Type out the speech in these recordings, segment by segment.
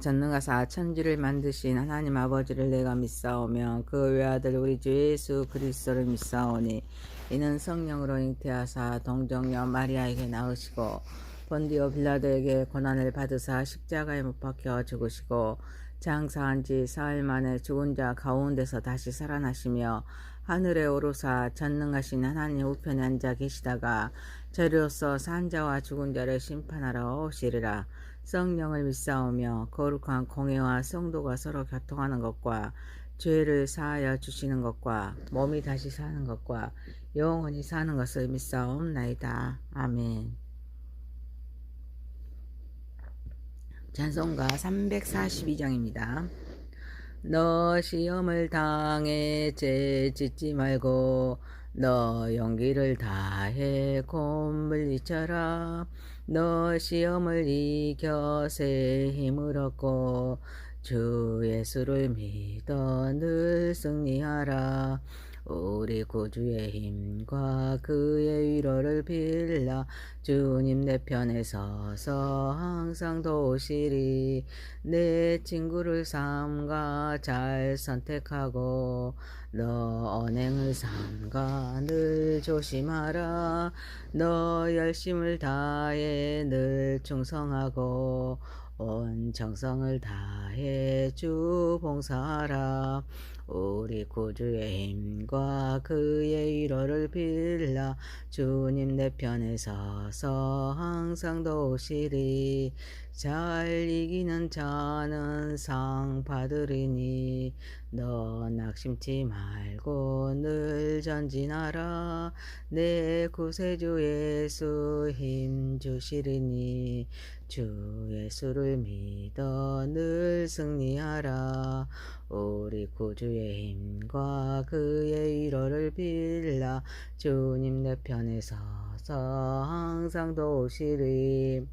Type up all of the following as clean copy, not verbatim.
전능하사 천지를 만드신 하나님 아버지를 내가 믿사오며 그 외아들 우리 주 예수 그리스도를 믿사오니 이는 성령으로 잉태하사 동정녀 마리아에게 낳으시고 본디오 빌라도에게 고난을 받으사 십자가에 못 박혀 죽으시고 장사한 지 사흘 만에 죽은 자 가운데서 다시 살아나시며 하늘에 오르사 전능하신 하나님 우편에 앉아 계시다가 저리로서 산 자와 죽은 자를 심판하러 오시리라. 성령을 믿사오며 거룩한 공회와 성도가 서로 교통하는 것과 죄를 사하여 주시는 것과 몸이 다시 사는 것과 영원히 사는 것을 믿사옵나이다. 아멘. 찬송가 342장입니다. 너 시험을 당해 죄짓지 말고 너 용기를 다해 곧 물리쳐라. 너 시험을 이겨 새 힘을 얻고 주 예수를 믿어 늘 승리하라. 우리 구주의 힘과 그의 위로를 빌라 주님 내 편에 서서 항상 도우시리. 내 친구를 삼가 잘 선택하고 너 언행을 삼가 늘 조심하라. 너 열심을 다해 늘 충성하고 온 정성을 다해 주 봉사하라. 우리 구주의 힘과 그의 위로를 빌라 주님 내 편에 서서 항상 도우시리. 잘 이기는 자는 상 받으리니 너 낙심치 말고 늘 전진하라. 내 구세주 예수 힘 주시리니 주 예수를 믿어 늘 승리하라. 우리 구주의 힘과 그의 위로를 빌라 주님 내 편에 서서 항상 도우시리.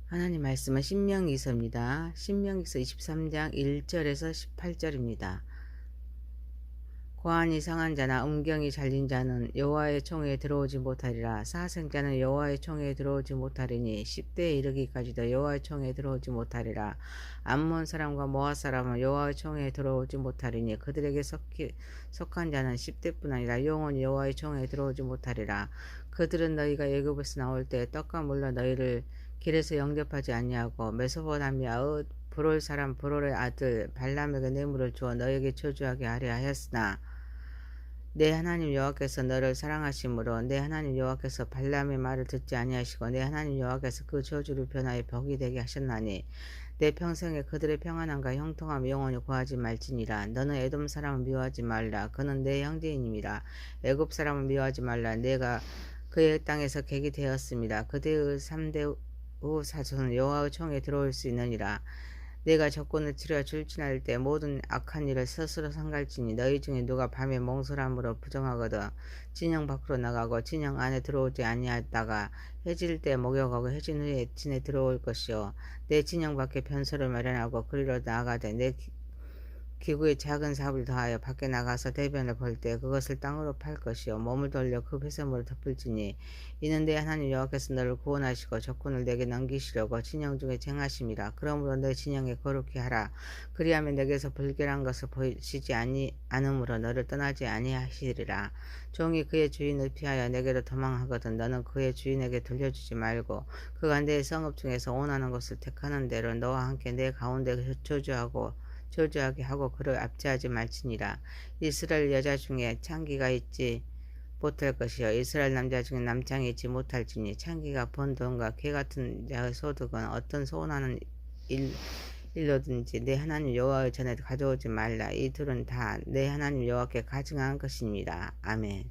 하나님 말씀은 신명기서입니다. 신명기서 23장 1절에서 18절입니다. 고안이 상한 자나 음경이 잘린 자는 여호와의 총회에 들어오지 못하리라. 사생자는 여호와의 총회에 들어오지 못하리니 10대에 이르기까지도 여호와의 총회에 들어오지 못하리라. 암몬 사람과 모압 사람은 여호와의 총회에 들어오지 못하리니 그들에게 속한 자는 10대뿐 아니라 영원히 여호와의 총회에 들어오지 못하리라. 그들은 너희가 애굽에서 나올 때 떡과 물로 너희를 길에서 영접하지 아니하고 메소포타미아 브롤 사람 브롤의 아들 발람에게 뇌물을 주어 너에게 저주하게 하려 하였으나 내 하나님 여호와께서 너를 사랑하심으로 내 하나님 여호와께서 발람의 말을 듣지 아니하시고 내 하나님 여호와께서 그 저주를 변하여 벽이 되게 하셨나니 내 평생에 그들의 평안함과 형통함 영원히 구하지 말지니라. 너는 에돔 사람을 미워하지 말라. 그는 내 형제이니라. 애굽 사람을 미워하지 말라. 내가 그의 땅에서 객이 되었습니다. 그대의 3대 후 사손은 여호와의 총에 들어올 수 있느니라. 내가 적군을 치려 출진할 때 모든 악한 일을 스스로 상갈지니 너희 중에 누가 밤에 몽솔함으로 부정하거든 진영 밖으로 나가고 진영 안에 들어오지 아니하다가 해질 때 목욕하고 해진 후에 진에 들어올 것이요. 내 진영 밖에 변소를 마련하고 그리로 나아가되 내 기구에 작은 삽을 더하여 밖에 나가서 대변을 볼 때 그것을 땅으로 팔 것이요 몸을 돌려 그 회색물을 덮을지니 이는 내 하나님 여호와께서 너를 구원하시고 적군을 내게 넘기시려고 진영 중에 쟁하심이라. 그러므로 내 진영에 거룩히 하라. 그리하면 내게서 불결한 것을 보시지 않으므로 너를 떠나지 아니하시리라. 종이 그의 주인을 피하여 내게로 도망하거든 너는 그의 주인에게 돌려주지 말고 그가 내 성읍 중에서 원하는 것을 택하는 대로 너와 함께 내 가운데 저주하게 하고 그를 압제하지 말지니라. 이스라엘 여자 중에 창기가 있지 못할 것이요 이스라엘 남자 중에 남창이 있지 못할지니 창기가 번 돈과 개 같은 자의 소득은 어떤 소원하는 일로든지 내 하나님 여호와의 전에 가져오지 말라. 이 둘은 다 내 하나님 여호와께 가증한 것입니다. 아멘.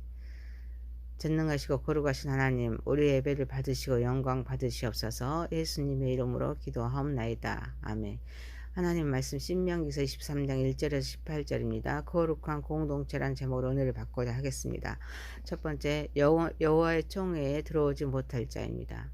전능하시고 거룩하신 하나님 우리 예배를 받으시고 영광 받으시옵소서. 예수님의 이름으로 기도하옵나이다. 아멘. 하나님 말씀 신명기서 23장 1절에서 18절입니다. 거룩한 공동체란 제목으로 은혜를 받고자 하겠습니다. 첫 번째, 여호와의 총회에 들어오지 못할 자입니다.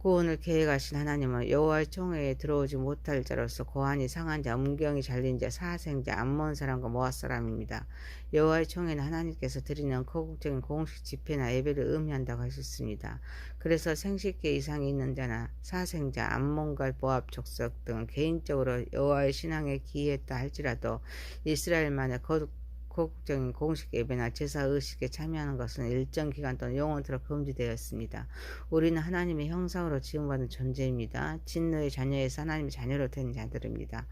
구원을 계획하신 하나님은 여호와의 총회에 들어오지 못할 자로서 고환이 상한 자, 음경이 잘린 자, 사생자, 암몬 사람과 모압 사람입니다. 여호와의 총회는 하나님께서 드리는 거국적인 공식 집회나 예배를 의미한다고 하셨습니다. 그래서 생식계 이상이 있는 자나 사생자, 암몬과 모압 족속 등 개인적으로 여호와의 신앙에 기이했다 할지라도 이스라엘만의 거국적인 공식 예배나 제사 의식에 참여하는 것은 일정 기간 동안 영원토록 금지되었습니다. 우리는 하나님의 형상으로 지음받은 존재입니다. 진노의 자녀에서 하나님의 자녀로 된 자들입니다.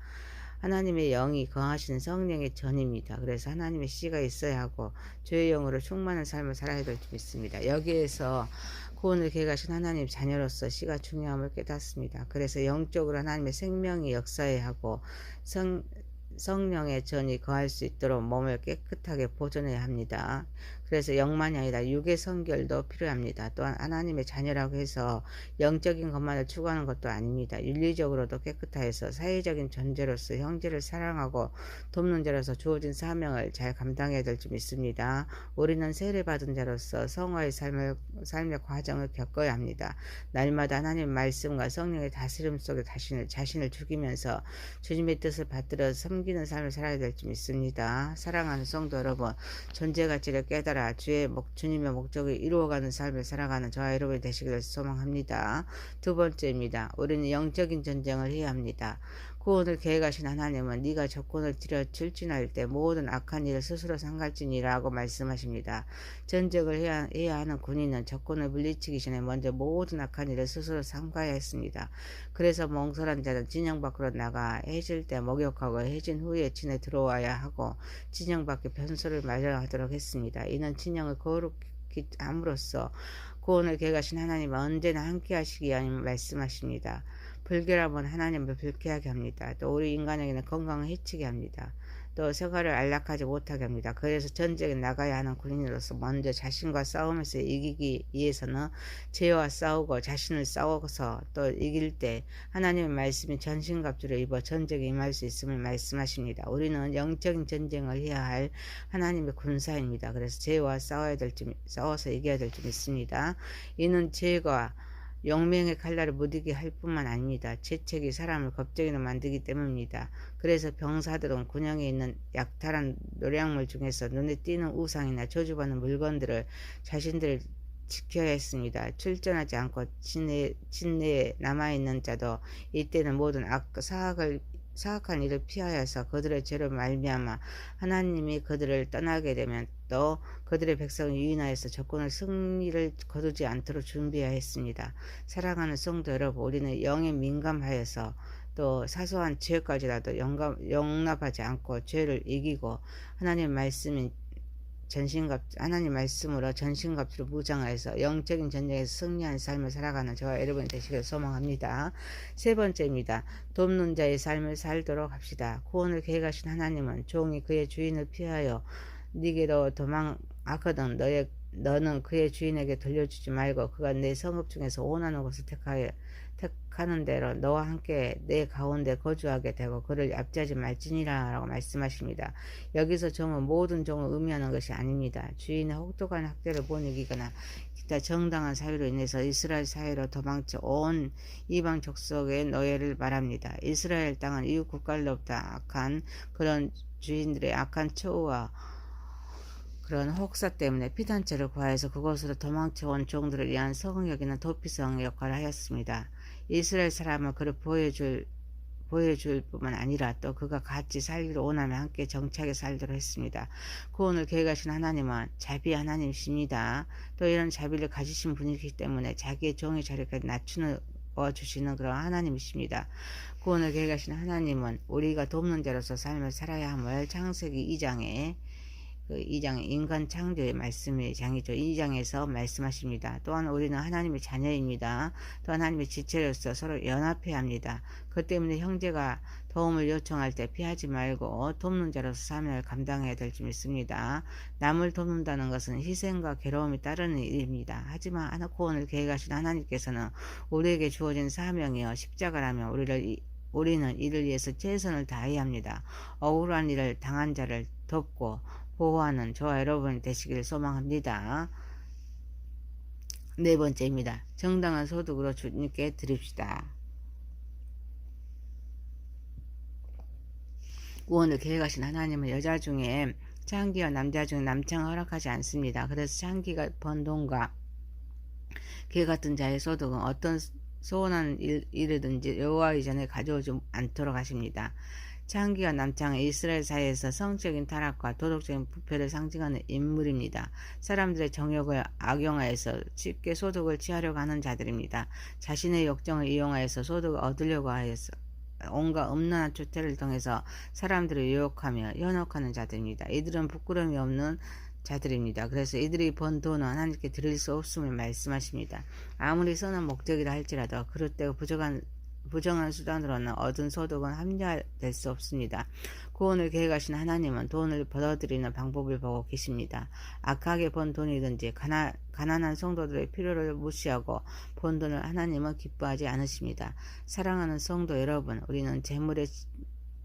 하나님의 영이 거하시는 성령의 전입니다. 그래서 하나님의 씨가 있어야 하고 죄의 영으로 충만한 삶을 살아야 될 줄 믿습니다. 여기에서 구원을 계획하신 하나님 자녀로서 씨가 중요함을 깨닫습니다. 그래서 영적으로 하나님의 생명이 역사해야 하고 성령의 전이 거할 수 있도록 몸을 깨끗하게 보존해야 합니다. 그래서 영만이 아니라 육의 성결도 필요합니다. 또한 하나님의 자녀라고 해서 영적인 것만을 추구하는 것도 아닙니다. 윤리적으로도 깨끗하여서 사회적인 존재로서 형제를 사랑하고 돕는 자로서 주어진 사명을 잘 감당해야 될 줄 믿습니다. 우리는 세례받은 자로서 성화의 삶의 과정을 겪어야 합니다. 날마다 하나님의 말씀과 성령의 다스림 속에 자신을 죽이면서 주님의 뜻을 받들어 섬기는 삶을 살아야 될 줄 믿습니다. 사랑하는 성도 여러분, 존재 가치를 깨달아 주님의 목적을 이루어가는 삶을 살아가는 저와 여러분이 되시기를 소망합니다. 두 번째입니다. 우리는 영적인 전쟁을 해야 합니다. 구원을 계획하신 하나님은 네가 적군을 질진할 때 모든 악한 일을 스스로 상갈지니라고 말씀하십니다. 전쟁을 해야 하는 군인은 적군을 물리치기 전에 먼저 모든 악한 일을 스스로 상가해야 했습니다. 그래서 멍설한 자는 진영 밖으로 나가 해질 때 목욕하고 해진 후에 진에 들어와야 하고 진영 밖에 변소를 마련하도록 했습니다. 이는 진영을 거룩히 함으로써 구원을 계획하신 하나님은 언제나 함께 하시기 위함 말씀하십니다. 불결함은 하나님을 불쾌하게 합니다. 또 우리 인간에게는 건강을 해치게 합니다. 또 생활을 안락하지 못하게 합니다. 그래서 전쟁에 나가야 하는 군인으로서 먼저 자신과 싸우면서 이기기 위해서는 죄와 싸우고 자신을 싸워서 또 이길 때 하나님의 말씀이 전신갑주를 입어 전쟁에 임할 수 있음을 말씀하십니다. 우리는 영적인 전쟁을 해야 할 하나님의 군사입니다. 그래서 죄와 싸워서 이겨야 될 줄 믿습니다. 이는 죄가 용맹의 칼날을 무디게 할 뿐만 아닙니다. 죄책이 사람을 겁쟁이로 만들기 때문입니다. 그래서 병사들은 군영에 있는 약탈한 노량물 중에서 눈에 띄는 우상이나 저주받는 물건들을 자신들 지켜야 했습니다. 출전하지 않고 진내에 남아있는 자도 이때는 모든 사악한 일을 피하여서 그들의 죄로 말미암아 하나님이 그들을 떠나게 되면 또 그들의 백성을 유인하여서 적군의 승리를 거두지 않도록 준비해야 했습니다. 사랑하는 성도 여러분, 우리는 영에 민감하여서 또 사소한 죄까지라도 용납하지 않고 죄를 이기고 하나님 말씀으로 전신갑주로 무장하여서 영적인 전쟁에서 승리하는 삶을 살아가는 저와 여러분이 되시길 소망합니다. 세 번째입니다. 돕는 자의 삶을 살도록 합시다. 구원을 계획하신 하나님은 종이 그의 주인을 피하여 네게로 도망하거든 너는 그의 주인에게 돌려주지 말고 그가 내 성읍 중에서 원하는 곳을 택하는 대로 너와 함께 내 가운데 거주하게 되고 그를 납치하지 말지니라 라고 말씀하십니다. 여기서 종은 모든 종을 의미하는 것이 아닙니다. 주인의 혹독한 학대를 못 이기거나 기타 정당한 사유로 인해서 이스라엘 사이로 도망쳐 온 이방 족속의 노예를 말합니다. 이스라엘 땅은 이웃 국가로부터 악한 그런 주인들의 악한 처우와 그런 혹사 때문에 피단체를 구하여서 그곳으로 도망쳐온 종들을 위한 성을 여기는 도피성 역할을 하였습니다. 이스라엘 사람은 그를 보여줄 뿐만 아니라 또 그가 같이 살기를 원하면 함께 정착하게 살도록 했습니다. 구원을 계획하신 하나님은 자비 하나님이십니다. 또 이런 자비를 가지신 분이기 때문에 자기의 종의 자리까지 낮추는 주시는 그런 하나님이십니다. 구원을 계획하신 하나님은 우리가 돕는 자로서 삶을 살아야 함을 창세기 2장에 인간 창조의 말씀의 장이죠. 2장에서 말씀하십니다. 또한 우리는 하나님의 자녀입니다. 또 하나님의 지체로서 서로 연합해야 합니다. 그 때문에 형제가 도움을 요청할 때 피하지 말고 돕는 자로서 사명을 감당해야 될 줄 믿습니다. 남을 돕는다는 것은 희생과 괴로움이 따르는 일입니다. 하지만 구원을 계획하신 하나님께서는 우리에게 주어진 사명이여 십자가라며 우리는 이를 위해서 최선을 다해야 합니다. 억울한 일을 당한 자를 돕고 보호하는 저와 여러분이 되시기를 소망합니다. 네 번째입니다. 정당한 소득으로 주님께 드립시다. 구원을 계획하신 하나님은 여자 중에 창기와 남자 중에 남창을 허락하지 않습니다. 그래서 창기가 번 돈과 개 같은 자의 소득은 어떤 소원한 일이든지 여호와 이전에 가져오지 않도록 하십니다. 창기와 남창은 이스라엘 사이에서 성적인 타락과 도덕적인 부패를 상징하는 인물입니다. 사람들의 정욕을 악용하여서 쉽게 소득을 취하려고 하는 자들입니다. 자신의 욕정을 이용하여서 소득을 얻으려고 하여서 온갖 음란한 조태를 통해서 사람들을 유혹하며 현혹하는 자들입니다. 이들은 부끄러움이 없는 자들입니다. 그래서 이들이 번 돈은 하나님께 드릴 수 없음을 말씀하십니다. 아무리 선한 목적이라 할지라도 그릇되고 부정한 수단으로는 얻은 소득은 합리화될 수 없습니다. 구원을 계획하신 하나님은 돈을 벌어들이는 방법을 보고 계십니다. 악하게 번 돈이든지 가난한 성도들의 필요를 무시하고 번 돈을 하나님은 기뻐하지 않으십니다. 사랑하는 성도 여러분, 우리는 재물의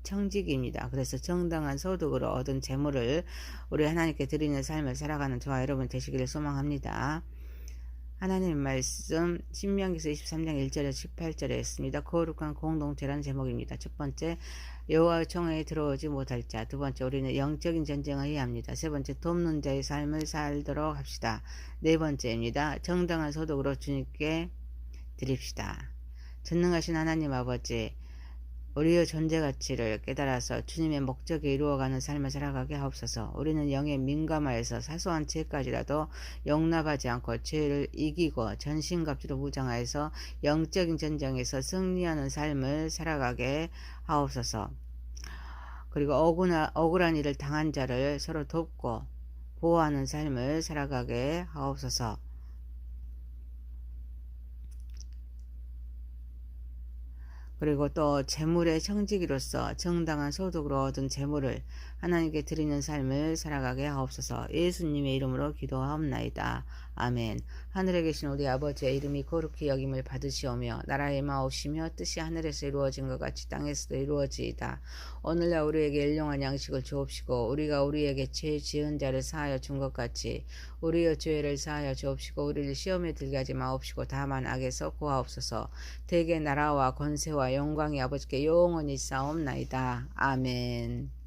청직입니다. 그래서 정당한 소득으로 얻은 재물을 우리 하나님께 드리는 삶을 살아가는 저와 여러분 되시기를 소망합니다. 하나님의 말씀 신명기서 23장 1절에서 18절에 있습니다. 거룩한 공동체라는 제목입니다. 첫 번째, 여호와의 총회에 들어오지 못할 자. 두 번째, 우리는 영적인 전쟁을 해야 합니다. 세 번째, 돕는 자의 삶을 살도록 합시다. 네 번째입니다. 정당한 소득으로 주님께 드립시다. 전능하신 하나님 아버지, 우리의 존재 가치를 깨달아서 주님의 목적에 이루어가는 삶을 살아가게 하옵소서. 우리는 영에 민감하여서 사소한 죄까지라도 용납하지 않고 죄를 이기고 전신갑주로 무장하여서 영적인 전쟁에서 승리하는 삶을 살아가게 하옵소서. 그리고 억울한 일을 당한 자를 서로 돕고 보호하는 삶을 살아가게 하옵소서. 그리고 또 재물의 청지기로서 정당한 소득으로 얻은 재물을 하나님께 드리는 삶을 살아가게 하옵소서. 예수님의 이름으로 기도하옵나이다. 아멘. 하늘에 계신 우리 아버지의 이름이 거룩히 여김을 받으시오며 나라의 마옵시며 뜻이 하늘에서 이루어진 것 같이 땅에서도 이루어지이다. 오늘날 우리에게 일용할 양식을 주옵시고 우리가 우리에게 죄 지은 자를 사하여 준 것 같이 우리의 죄를 사하여 주옵시고 우리를 시험에 들게 하지 마옵시고 다만 악에서 구하옵소서. 대개 나라와 권세와 영광이 아버지께 영원히 싸움나이다. 아멘.